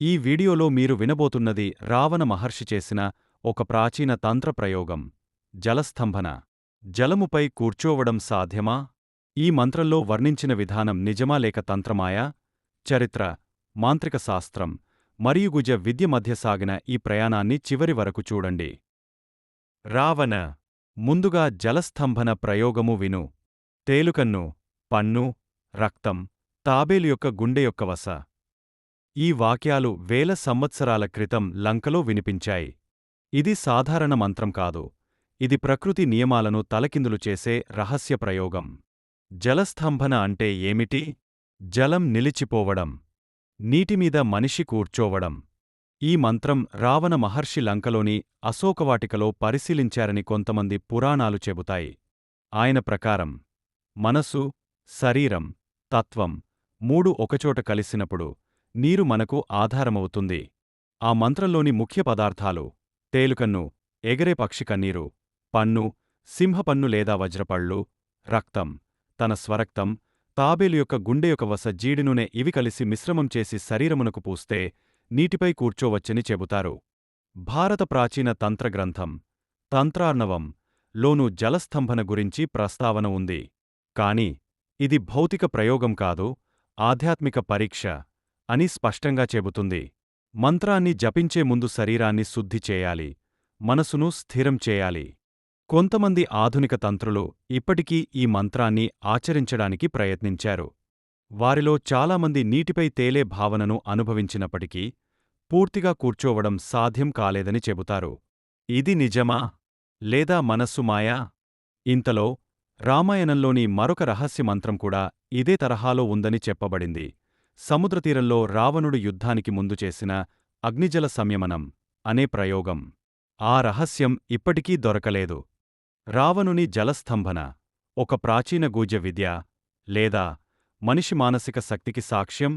ఈ వీడియోలో మీరు వినబోతున్నది రావణ మహర్షి చేసిన ఒక ప్రాచీన తంత్ర ప్రయోగం జలస్తంభన. జలముపై కూర్చోవడం సాధ్యమా? ఈ మంత్రంలో వర్ణించిన విధానం నిజమా లేక తంత్రమాయా? చరిత్ర, మాంత్రిక శాస్త్రం మరియు గుజ విద్య మధ్య సాగిన ఈ ప్రయాణాన్ని చివరి వరకు చూడండి. రావణ. ముందుగా జలస్తంభన ప్రయోగము విను. తేలుకన్ను, పన్ను, రక్తం, తాబేలు యొక్క గుండె యొక్క వస. ఈ వాక్యాలు వేల సంవత్సరాల క్రితం లంకలో వినిపించాయి. ఇది సాధారణ మంత్రం కాదు. ఇది ప్రకృతి నియమాలను తలకిందులు చేసే రహస్య ప్రయోగం. జలస్తంభన అంటే ఏమిటి? జలం నిలిచిపోవడం. నీటిమీద మనిషి కూర్చోవడం. ఈ మంత్రం రావణ మహర్షి లంకలోని అశోకవాటికలో పరిశీలించారని కొంతమంది పురాణాలు చెబుతాయి. ఆయన ప్రకారం మనసు, శరీరం, తత్వం మూడు ఒకచోట కలిసినప్పుడు నీరు మనకు ఆధారమవుతుంది. ఆ మంత్రంలోని ముఖ్య పదార్థాలు తేలుకన్ను, ఎగరే పక్షి కన్నీరు, పన్ను, సింహపన్ను లేదా వజ్రపళ్ళు, రక్తం, తన స్వరక్తం, తాబేలు యొక్క గుండె యొక్క వస జీడినూనె ఇవి కలిసి మిశ్రమం చేసి శరీరమునకు పూస్తే నీటిపై కూర్చోవచ్చని చెబుతారు. భారత ప్రాచీన తంత్రగ్రంథం తంత్రార్ణవం లోనూ జలస్తంభన గురించి ప్రస్తావన ఉంది. కాని ఇది భౌతిక ప్రయోగం కాదు, ఆధ్యాత్మిక పరీక్ష అని స్పష్టంగా చెబుతుంది. మంత్రాన్ని జపించే ముందు శరీరాన్ని శుద్ధి చేయాలి, మనసును స్థిరం చేయాలి. కొంతమంది ఆధునిక తంత్రులు ఇప్పటికీ ఈ మంత్రాన్ని ఆచరించడానికి ప్రయత్నించారు. వారిలో చాలామంది నీటిపై తేలే భావనను అనుభవించినప్పటికీ పూర్తిగా కూర్చోవడం సాధ్యం కాలేదని చెబుతారు. ఇది నిజమా? లేదా మనస్సు మాయా? ఇంతలో రామాయణంలోని మరొక రహస్య మంత్రం కూడా ఇదే తరహాలో ఉందని చెప్పబడింది. సముద్రతీరంలో రావణుడు యుద్ధానికి ముందు చేసిన అగ్నిజల సంయమనం అనే ప్రయోగం. ఆ రహస్యం ఇప్పటికీ దొరకలేదు. రావణుని జలస్తంభన ఒక ప్రాచీన గూజ్య విద్య లేదా మనిషి మానసిక శక్తికి సాక్ష్యం?